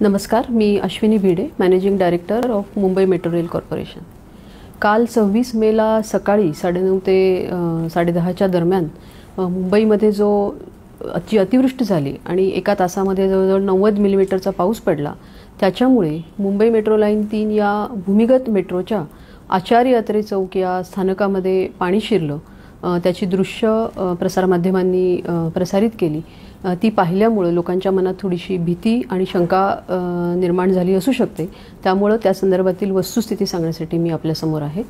नमस्कार, मी Ashwini Bhide, managing director of Mumbai metro rail corporation. काल 26 मेला सकाळी 9:30 ते 10:30च्या दरम्यान मुंबईमध्ये जो अतिवृष्टी झाली आणि एका तासामध्ये जवळजवळ 90 मिलीमीटरचा पाऊस पडला, त्याच्यामुळे मुंबई मेट्रो लाईन 3 या भूमिगत मेट्रोच्या आचार्य अत्रे चौक या स्थानकामध्ये पाणी शिरलं। त्याची दृश्य प्रसारमाध्यमांनी प्रसारित केली। ती पाहिल्यामुळे लोकांच्या मनात थोडीशी भीती आणि शंका निर्माण झाली असू शकते। त्यामुळे त्या संदर्भातील वस्तुस्थिती सांगण्यासाठी मी आपल्या समोर आहे।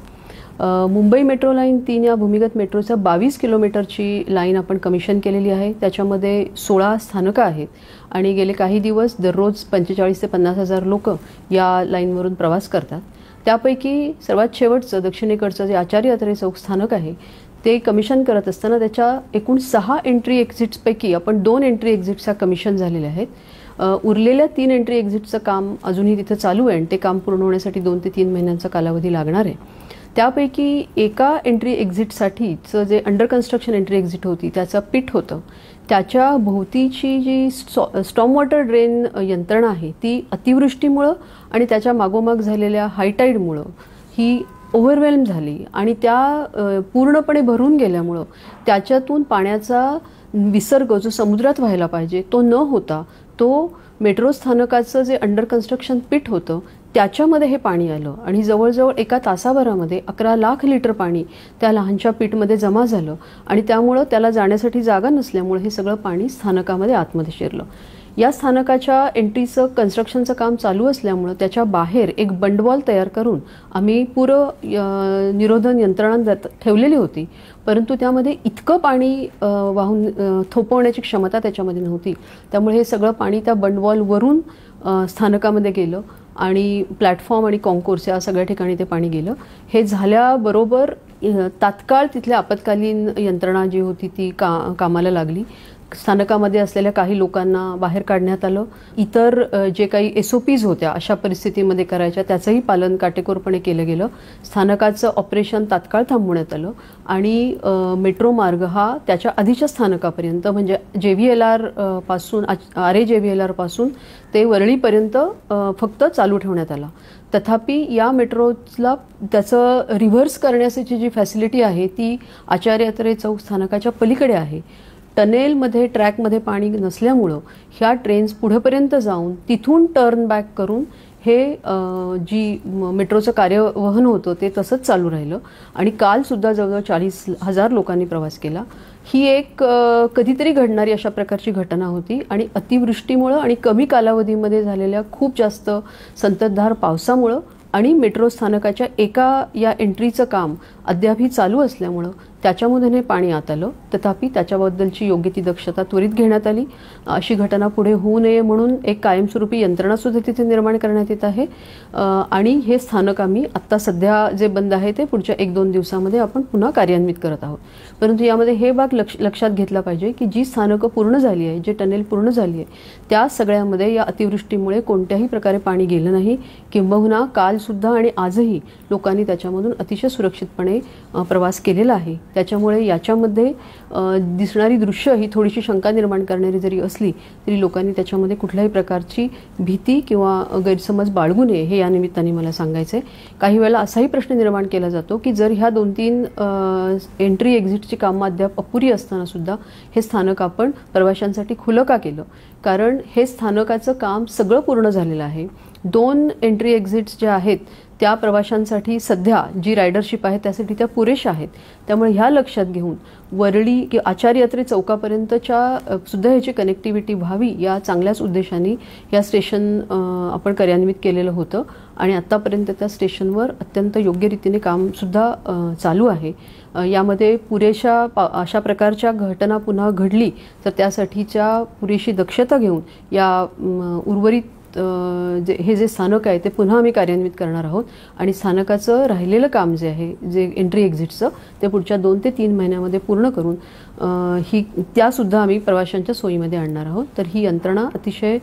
मुंबई मेट्रो लाईन 3 या भूमिगत मेट्रोचा 22 किलोमीटरची लाईन आपण कमिशन केलेली आहे। त्याच्यामध्ये 16 स्थानकं आहेत आणि गेले काही दिवस दररोज 45 ते 50 हजार लोक या लाईनवरून प्रवास करतात। त्यापैकी सर्वात शेवटचं दक्षिणेकडचं जे आचार्य अत्रे चौक स्थानक आहे ते कमिशन करत असताना त्याच्या एकूण 6 एंट्री एक्झिट्सपैकी आपण 2 एंट्री एक्झिट्सच्या कमिशन झालेल्या आहेत। उरलेल्या 3 एंट्री एक्झिटचं काम अजूनही तिथे चालू आहे आणि ते काम पूर्ण होण्यासाठी 2 ते 3 महिन्यांचा कालावधी लागणार आहे। त्यापैकी एका एंट्री एक्झिटसाठीचं जे अंडर कन्स्ट्रक्शन एंट्री एक्झिट होती त्याचं पिट होतं, त्याच्या भोवतीची जी स्टॉर्म वॉटर ड्रेन यंत्रणा आहे ती अतिवृष्टीमुळे आणि त्याच्या मागोमाग झालेल्या हायटाईडमुळे ही ओव्हरवेल्म झाली आणि त्या पूर्णपणे भरून गेल्यामुळे त्याच्यातून पाण्याचा विसर्ग जो समुद्रात व्हायला पाहिजे तो न होता तो मेट्रो स्थानकाचं जे अंडर कन्स्ट्रक्शन पिट होतं त्याच्यामध्ये हे पाणी आलं आणि जवळजवळ एका तासाभरामध्ये 11 लाख लिटर पाणी त्या लहानशा पिटमध्ये जमा झालं आणि त्यामुळे त्याला जाण्यासाठी जागा नसल्यामुळे हे सगळं पाणी स्थानकामध्ये आतमध्ये शिरलं। या स्थानकाच्या एंट्रीचं कन्स्ट्रक्शनचं काम चालू असल्यामुळे त्याच्या बाहेर एक बंडवॉल तयार करून आम्ही निरोधन यंत्रणा ठेवलेली होती, परंतु त्यामध्ये इतकं पाणी वाहून थोपवण्याची क्षमता त्याच्यामध्ये नव्हती। त्यामुळे हे सगळं पाणी त्या बंडवॉलवरून स्थानकामध्ये गेलं आणि प्लॅटफॉर्म आणि कॉन्कोर्स या सगळ्या ठिकाणी ते पाणी गेलं। हे झाल्याबरोबर तात्काळ तिथल्या आपत्कालीन यंत्रणा जी होती ती कामाला लागली। स्थानकामध्ये असलेल्या काही लोकांना बाहेर काढण्यात आलं। इतर जे काही SOPs होत्या अशा परिस्थितीमध्ये करायच्या त्याचंही पालन काटेकोरपणे केलं गेलं। स्थानकाचं ऑपरेशन तात्काळ थांबवण्यात आलं आणि मेट्रो मार्ग हा त्याच्या आधीच्या स्थानकापर्यंत म्हणजे JVLR पासून RAJVLR पासून ते वरळीपर्यंत फक्त चालू ठेवण्यात आला। तथापि या मेट्रोला त्याचं रिव्हर्स करण्याची जी फॅसिलिटी आहे ती आचार्य अत्रे चौक स्थानकाच्या पलीकडे आहे। टनेलमध्ये ट्रॅकमध्ये पाणी नसल्यामुळं ह्या ट्रेन्स पुढेपर्यंत जाऊन तिथून टर्न बॅक करून हे जी मेट्रोचं कार्यवहन होतं ते तसंच चालू राहिलं आणि कालसुद्धा जवळजवळ 40,000 लोकांनी प्रवास केला। ही एक कधीतरी घडणारी अशा प्रकारची घटना होती आणि अतिवृष्टीमुळं आणि कमी कालावधीमध्ये झालेल्या खूप जास्त संततधार पावसामुळं आणि मेट्रो स्थानकाच्या एका या एंट्रीचं काम अद्यापही चालू असल्यामुळं त्याच्यामधून हे पाणी आत आलं। तथापि त्याच्याबद्दलची योग्य ती दक्षता त्वरित घेण्यात आली। अशी घटना पुढे होऊ नये म्हणून एक कायमस्वरूपी यंत्रणासुद्धा तिथे निर्माण करण्यात येत आहे आणि हे स्थानक आम्ही आत्ता सध्या जे बंद आहे ते पुढच्या 1-2 दिवसामध्ये आपण पुन्हा कार्यान्वित करत आहोत। परंतु यामध्ये हे भाग लक्षात घेतला पाहिजे की जी स्थानकं पूर्ण झाली आहे, जे टनेल पूर्ण झाली आहे त्या सगळ्यामध्ये या अतिवृष्टीमुळे कोणत्याही प्रकारे पाणी गेलं नाही। किंबहुना कालसुद्धा आणि आजही लोकांनी त्याच्यामधून अतिशय सुरक्षितपणे प्रवास केलेला आहे। त्याच्यामुळे याच्यामध्ये दिसणारी दृश्य ही थोडीशी शंका निर्माण करणारी जरी असली तरी लोकांनी त्याच्यामध्ये कुठल्याही प्रकारची भीती किंवा गैरसमज बाळगू नये हे या निमित्ताने मला सांगायचं आहे। काही वेळेला असाही प्रश्न निर्माण केला जातो की जर ह्या 2-3 एंट्री एक्झिटची कामं अद्याप अपुरी असताना सुद्धा हे स्थानक आपण प्रवाशांसाठी खुलं का केलं? कारण हे स्थानकाचं काम सगळं पूर्ण झालेलं आहे। 2 एंट्री एक्झिट्स ज्या आहेत त्या प्रवाशांसाठी सध्या जी रायडरशिप आहे त्यासाठी त्या पुरेशा आहेत। त्यामुळे ह्या लक्षात घेऊन वरळी किंवा आचार्य अत्रे चौकापर्यंतच्या सुद्धा ह्याची कनेक्टिव्हिटी व्हावी या चांगल्याच उद्देशाने या स्टेशन आपण कार्यान्वित केलेलं होतं आणि आत्तापर्यंत त्या स्टेशनवर अत्यंत योग्य रीतीने कामसुद्धा चालू आहे। यामध्ये पुरेशा अशा प्रकारच्या घटना पुन्हा घडली तर त्यासाठीच्या पुरेशी दक्षता घेऊन या उर्वरित हे जे स्थानक आहे ते पुन्हा आम्ही कार्यान्वित करणार आहोत आणि स्थानकाचं राहिलेलं काम जे आहे जे एंट्री एक्झिटचं ते पुढच्या 2 ते 3 महिन्यामध्ये पूर्ण करून त्यासुद्धा आम्ही प्रवाशांच्या सोयीमध्ये आणणार आहोत। तर ही यंत्रणा अतिशय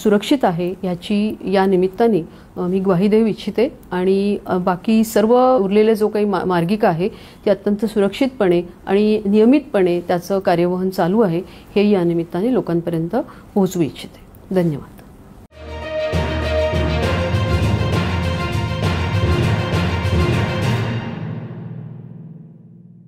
सुरक्षित आहे याची या निमित्ताने मी ग्वाही देऊ इच्छिते आणि बाकी सर्व उरलेले जो काही मार्गिका आहे ती अत्यंत सुरक्षितपणे आणि नियमितपणे त्याचं कार्यवहन चालू आहे हे या निमित्ताने लोकांपर्यंत पोहोचवू इच्छिते। धन्यवाद।